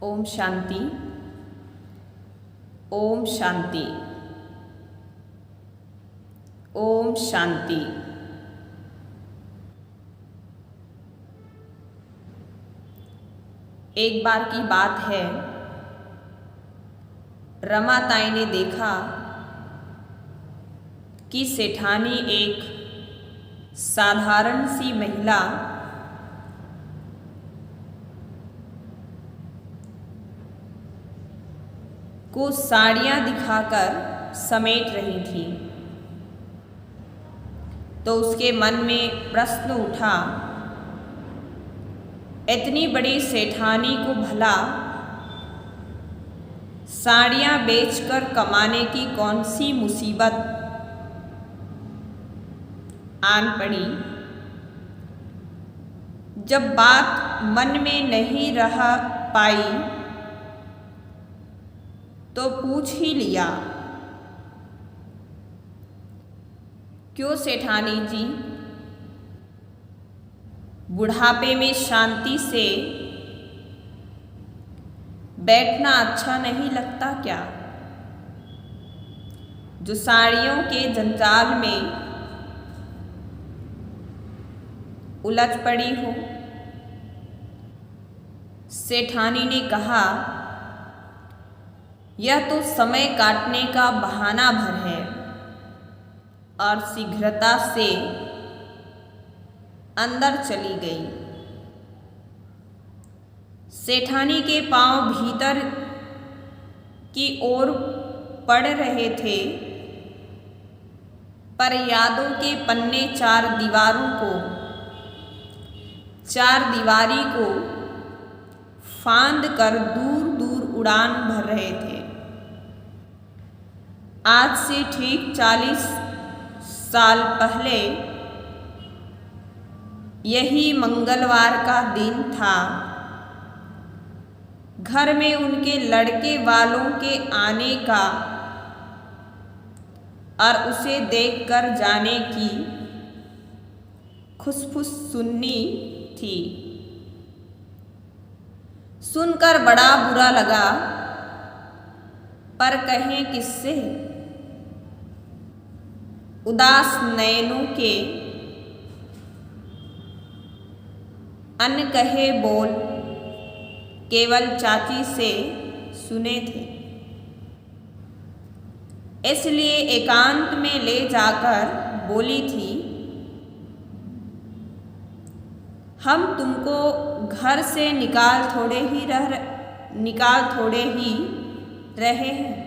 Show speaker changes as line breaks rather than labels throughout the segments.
ओम शांति। ओम शांति। ओम शांति। एक बार की बात है, रमाताई ने देखा कि सेठानी एक साधारण सी महिला को साड़ियाँ दिखाकर समेट रही थी। तो उसके मन में प्रश्न उठा, इतनी बड़ी सेठानी को भला साड़ियाँ बेचकर कमाने की कौन सी मुसीबत आन पड़ी। जब बात मन में नहीं रह पाई तो पूछ ही लिया, क्यों सेठानी जी, बुढ़ापे में शांति से बैठना अच्छा नहीं लगता क्या? जो साड़ियों के जंजाल में उलझ पड़ी हो। सेठानी ने कहा, यह तो समय काटने का बहाना भर है। और शीघ्रता से अंदर चली गई। सेठानी के पांव भीतर की ओर पड़ रहे थे, पर यादों के पन्ने चार दीवारी को फांद कर दूर दूर उड़ान भर रहे थे। आज से ठीक 40 साल पहले यही मंगलवार का दिन था। घर में उनके लड़के वालों के आने का और उसे देखकर जाने की खुशफुस सुननी थी। सुनकर बड़ा बुरा लगा, पर कहें किससे। उदास नयनों के अनकहे बोल केवल चाची से सुने थे। इसलिए एकांत में ले जाकर बोली थी, हम तुमको घर से निकाल थोड़े ही रहे हैं।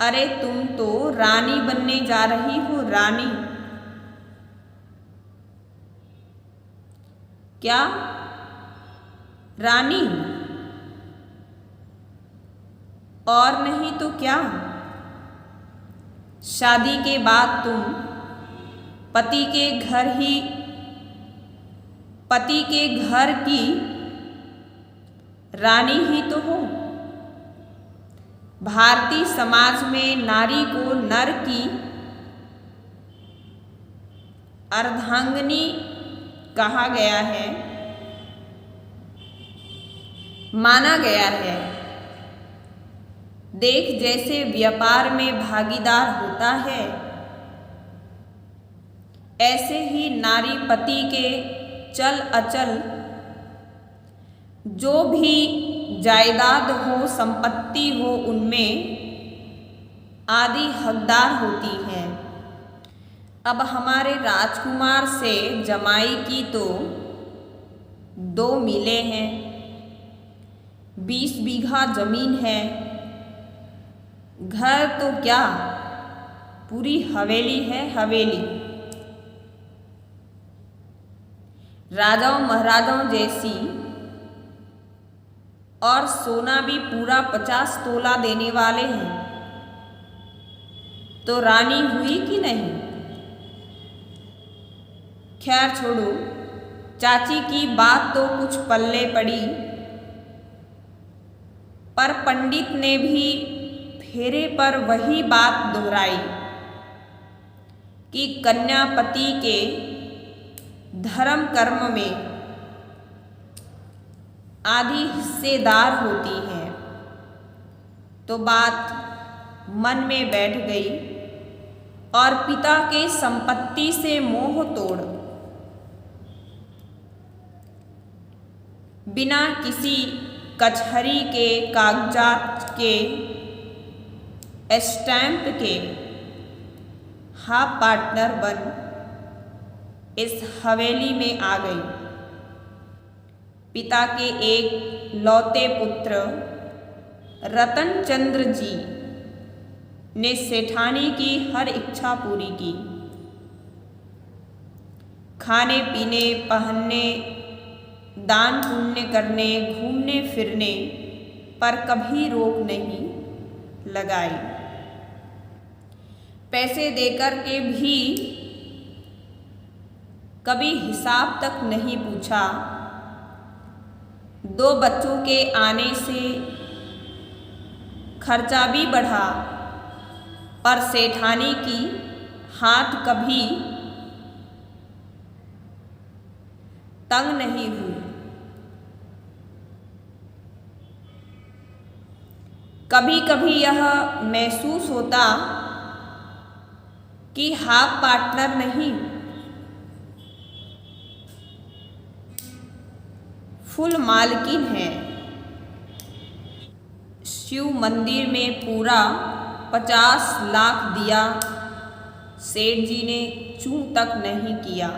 अरे तुम तो रानी बनने जा रही हो, रानी। क्या रानी? और नहीं तो क्या। शादी के बाद तुम पति के घर की रानी ही तो हो। भारतीय समाज में नारी को नर की अर्धांगिनी कहा गया है, माना गया है। देख, जैसे व्यापार में भागीदार होता है, ऐसे ही नारी पति के चल अचल जो भी जायदाद हो, संपत्ति हो, उनमें आदि हकदार होती है। अब हमारे राजकुमार से जमाई की तो 2 मिले हैं, 20 बीघा जमीन है, घर तो क्या पूरी हवेली है, हवेली। राजाओं महाराजाओं जैसी, और सोना भी पूरा 50 तोला देने वाले हैं। तो रानी हुई कि नहीं? खैर छोड़ो, चाची की बात तो कुछ पल्ले पड़ी, पर पंडित ने भी फेरे पर वही बात दोहराई कि कन्या पति के धर्म कर्म में आदि हिस्सेदार होती हैं, तो बात मन में बैठ गई और पिता के संपत्ति से मोह तोड़ बिना किसी कचहरी के कागजात के स्टैंप के हाफ पार्टनर बन इस हवेली में आ गई। पिता के एक लौते पुत्र रतन चंद्र जी ने सेठानी की हर इच्छा पूरी की। खाने पीने, पहनने, दान पुण्य करने, घूमने फिरने पर कभी रोक नहीं लगाई। पैसे देकर के भी कभी हिसाब तक नहीं पूछा। 2 बच्चों के आने से खर्चा भी बढ़ा, पर सेठानी की हाथ कभी तंग नहीं हुई। कभी कभी यह महसूस होता कि हाफ पार्टनर नहीं, फुल मालकिन है। शिव मंदिर में पूरा 50 लाख दिया, सेठ जी ने चूं तक नहीं किया।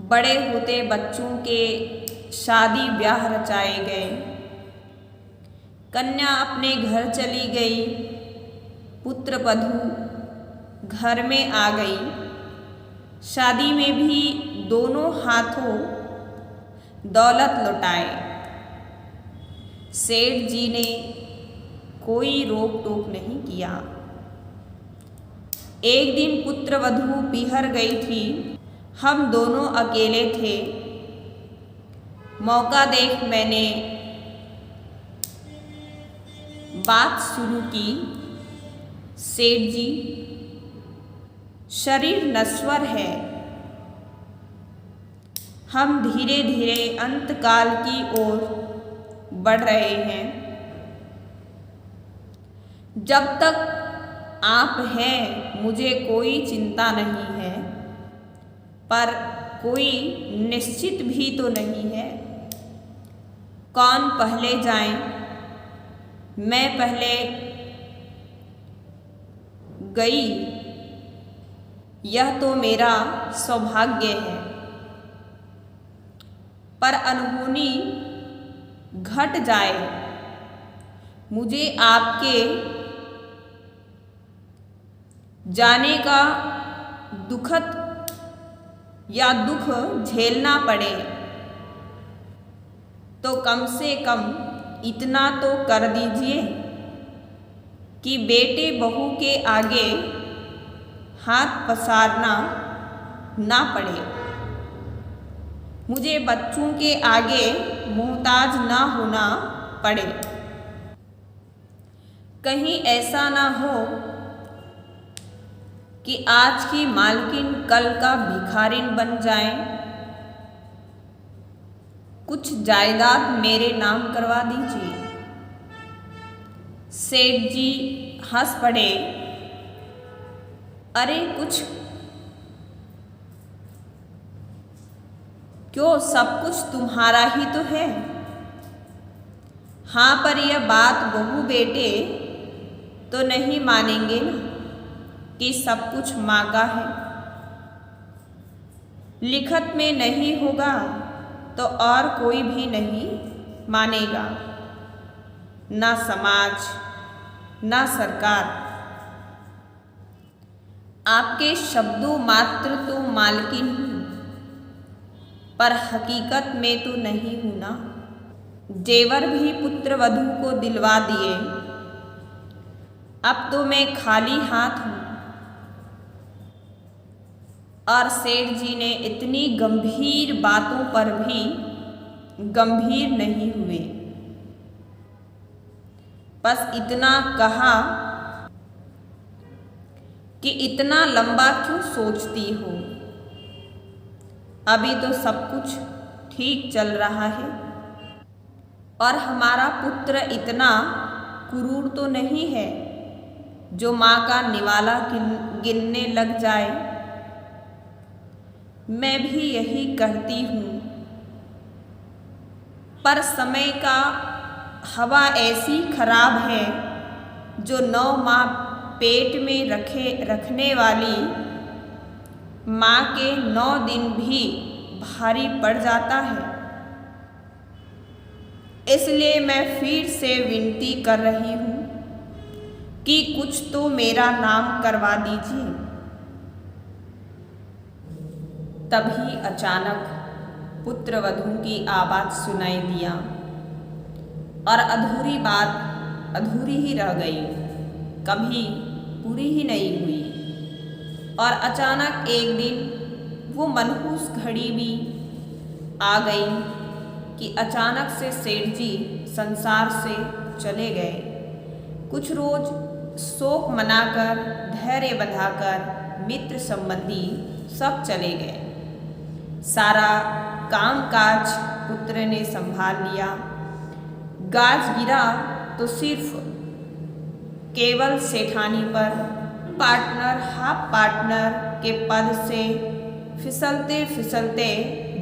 बड़े होते बच्चों के शादी ब्याह रचाए गए। कन्या अपने घर चली गई, पुत्र वधू घर में आ गई। शादी में भी दोनों हाथों दौलत लुटाए। सेठ जी ने कोई रोक टोक नहीं किया। एक दिन पुत्र वधू पिहर गई थी, हम दोनों अकेले थे। मौका देख मैंने बात शुरू की। सेठ जी, शरीर नश्वर है, हम धीरे धीरे अंतकाल की ओर बढ़ रहे हैं। जब तक आप हैं मुझे कोई चिंता नहीं है, पर कोई निश्चित भी तो नहीं है। कौन पहले जाए? मैं पहले गई, यह तो मेरा सौभाग्य है। पर अनहोनी घट जाए, मुझे आपके जाने का दुखद या दुख झेलना पड़े, तो कम से कम इतना तो कर दीजिए कि बेटे बहू के आगे हाथ पसारना ना पड़े, मुझे बच्चों के आगे मोहताज ना होना पड़े। कहीं ऐसा ना हो कि आज की मालकिन कल का भिखारिन बन जाए। कुछ जायदाद मेरे नाम करवा दीजिए। सेठ जी हंस पड़े। अरे कुछ क्यों, सब कुछ तुम्हारा ही तो है। हाँ, पर यह बात बहू बेटे तो नहीं मानेंगे ना कि सब कुछ माँ का है। लिखत में नहीं होगा तो और कोई भी नहीं मानेगा, ना समाज ना सरकार। आपके शब्दों मात्र तो मालकिन हूँ, पर हकीकत में तो नहीं हूँ ना। जेवर भी पुत्र वधू को दिलवा दिए, अब तो मैं खाली हाथ हूँ। और सेठ जी ने इतनी गंभीर बातों पर भी गंभीर नहीं हुए, बस इतना कहा कि इतना लंबा क्यों सोचती हो, अभी तो सब कुछ ठीक चल रहा है और हमारा पुत्र इतना क्रूर तो नहीं है जो माँ का निवाला गिनने लग जाए। मैं भी यही कहती हूँ, पर समय का हवा ऐसी खराब है जो 9 माह पेट में रखने वाली माँ के 9 दिन भी भारी पड़ जाता है। इसलिए मैं फिर से विनती कर रही हूँ कि कुछ तो मेरा नाम करवा दीजिए। तभी अचानक पुत्रवधू की आवाज़ सुनाई दिया और अधूरी बात अधूरी ही रह गई, कभी पूरी ही नहीं हुई। और अचानक एक दिन वो मनहूस घड़ी भी आ गई कि अचानक से सेठ जी संसार से चले गए। कुछ रोज शोक मनाकर, धैर्य बंधाकर मित्र संबंधी सब चले गए। सारा कामकाज पुत्र ने संभाल लिया। गाज गिरा तो सिर्फ केवल सेठानी पर पार्टनर, हाफ पार्टनर के पद से फिसलते फिसलते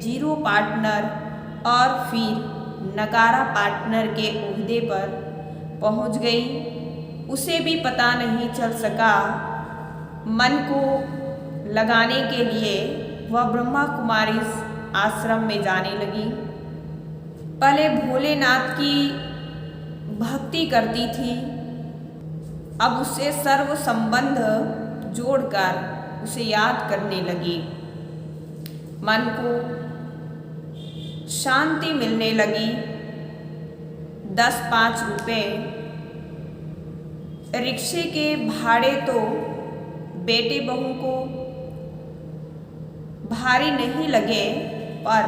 0 पार्टनर और फिर नगारा पार्टनर के ओहदे पर पहुंच गई। उसे भी पता नहीं चल सका। मन को लगाने के लिए वह ब्रह्मा कुमारी आश्रम में जाने लगी। पहले भोलेनाथ की भक्ति करती थी, अब उसे सर्व संबंध जोड़कर उसे याद करने लगी। मन को शांति मिलने लगी। 10-5 रुपए रिक्शे के भाड़े तो बेटे बहू को भारी नहीं लगे, पर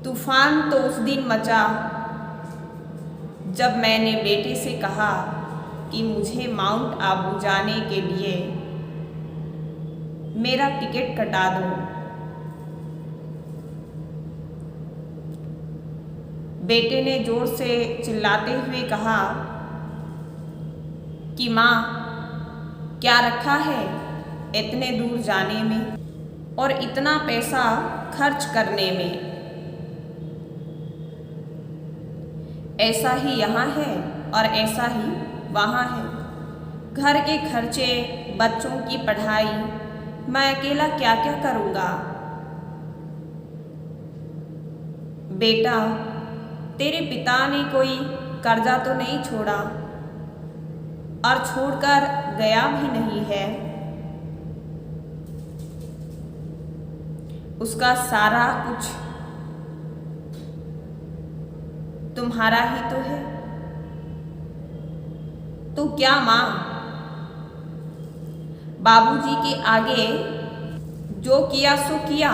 तूफान तो उस दिन मचा जब मैंने बेटे से कहा कि मुझे माउंट आबू जाने के लिए मेरा टिकट कटा दो। बेटे ने जोर से चिल्लाते हुए कहा कि माँ, क्या रखा है इतने दूर जाने में और इतना पैसा खर्च करने में। ऐसा ही यहाँ है और ऐसा ही वहाँ है। घर के खर्चे, बच्चों की पढ़ाई, मैं अकेला क्या क्या करूँगा। बेटा, तेरे पिता ने कोई कर्जा तो नहीं छोड़ा और छोड़कर गया भी नहीं है। उसका सारा कुछ तुम्हारा ही तो है। तो क्या माँ, बाबूजी के आगे जो किया सो किया,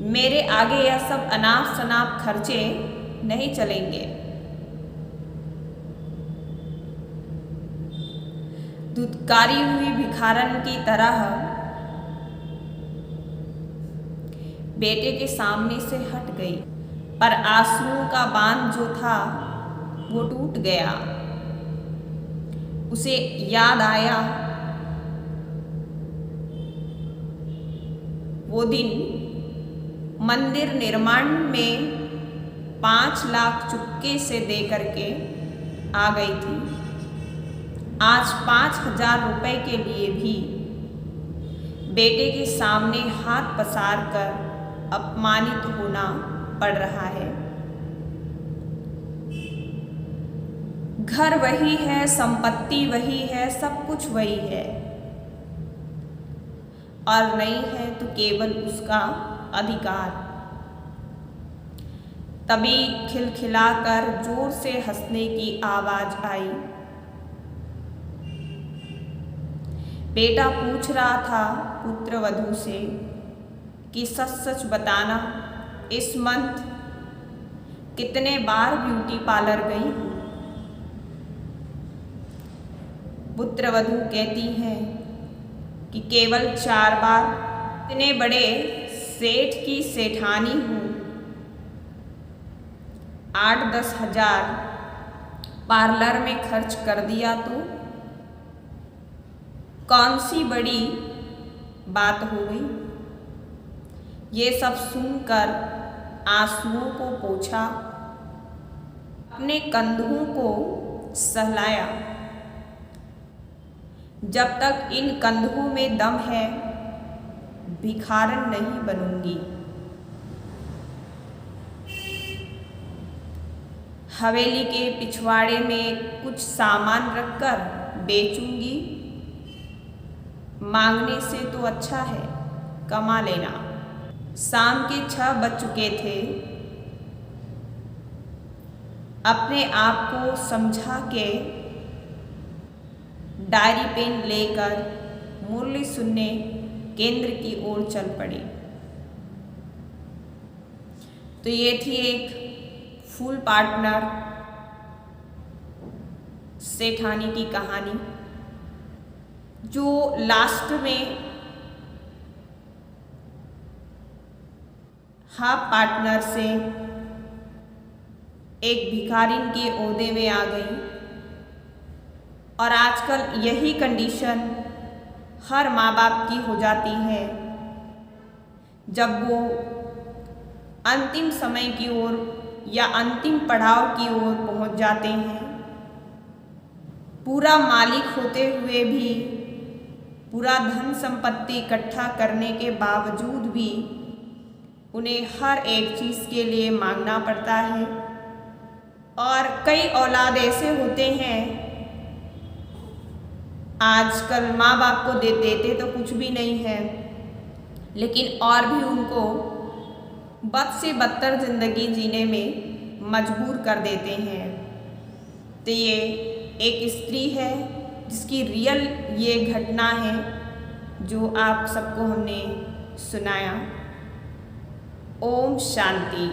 मेरे आगे यह सब अनाप शनाप खर्चे नहीं चलेंगे। धुतकारी हुई भिखारन की तरह बेटे के सामने से हट गई, पर आंसुओं का बांध जो था वो टूट गया। उसे याद आया वो दिन मंदिर निर्माण में 5 लाख चुपके से दे करके आ गई थी। आज 5,000 रुपए के लिए भी बेटे के सामने हाथ पसार कर अपमानित होना पड़ रहा है। घर वही है, संपत्ति वही है, सब कुछ वही है, और नहीं है तो केवल उसका अधिकार। तभी खिलखिलाकर जोर से हंसने की आवाज आई। बेटा पूछ रहा था पुत्रवधू से कि सच सच बताना, इस मंथ कितने बार ब्यूटी पार्लर गई हूँ। पुत्रवधू कहती हैं कि केवल 4 बार इतने बड़े सेठ की सेठानी हूँ, 8-10 हजार पार्लर में खर्च कर दिया तो कौन सी बड़ी बात हो गई। ये सब सुनकर आंसुओं को पोंछा, अपने कंधों को सहलाया। जब तक इन कंधों में दम है, भिखारन नहीं बनूंगी। हवेली के पिछवाड़े में कुछ सामान रखकर बेचूंगी। मांगने से तो अच्छा है कमा लेना। शाम के 6 बज चुके थे। अपने आप को समझा के डायरी पेन लेकर मुरली सुनने केंद्र की ओर चल पड़ी। तो ये थी एक फुल पार्टनर सेठानी की कहानी, जो लास्ट में हाफ पार्टनर से एक भिखारिन के ओहदे में आ गई। और आजकल यही कंडीशन हर माँ बाप की हो जाती है जब वो अंतिम समय की ओर या अंतिम पड़ाव की ओर पहुँच जाते हैं। पूरा मालिक होते हुए भी, पूरा धन संपत्ति इकट्ठा करने के बावजूद भी उन्हें हर एक चीज़ के लिए मांगना पड़ता है। और कई औलाद ऐसे होते हैं, आजकल माँ बाप को देते तो कुछ भी नहीं है, लेकिन और भी उनको बद से बदतर ज़िंदगी जीने में मजबूर कर देते हैं। तो ये एक स्त्री है जिसकी रियल ये घटना है जो आप सबको हमने सुनाया। ओम शांति।